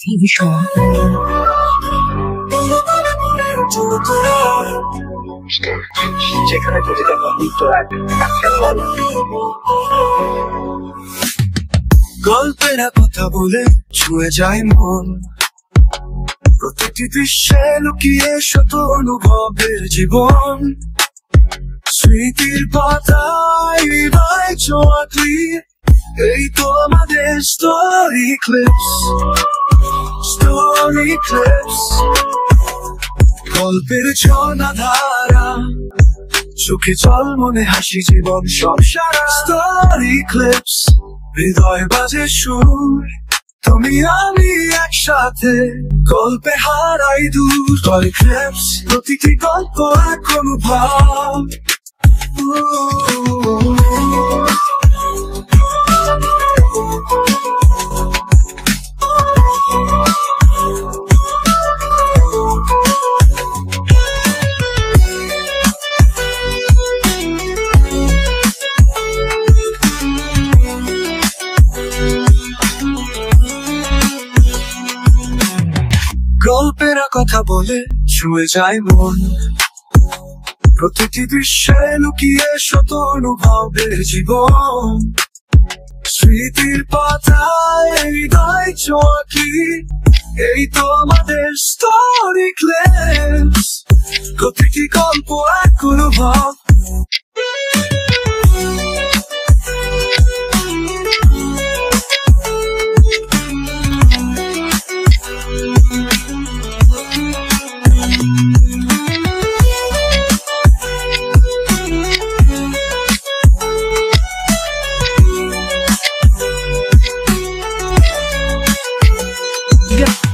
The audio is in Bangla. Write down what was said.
TV show. যেখানে গল্পের কথা বলে ছুঁয়ে যায় মন, প্রতিটি দৃশ্যে লুকিয়ে শত অনুভবের জীবন। স্মৃতির পাতায় হৃদয় ছোঁয়াতি, এই তো আমাদের স্টোরি ক্লিপস। গল্পের ঝর্ণা ধারা, চোখে জল মনে হাসি, জীবন সব সারা। স্টোরি ক্লিপস, হৃদয় বাজে সুর, তুমি আমি একসাথে গল্পে হারাই দূর। স্টোরি ক্লিপস, প্রতিটি গল্প এক অনুভব। গল্পের কথা বলে ছুঁয়ে যায় মন, প্রতিটি দৃশ্যে লুকিয়ে শত অনুভবের জীবন। স্মৃতির পাতায় হৃদয় ছোঁয়াকি, এই তো আমাদের স্টোরি ক্লিপস। প্রতিটি গল্প এক অনুভব। Yeah.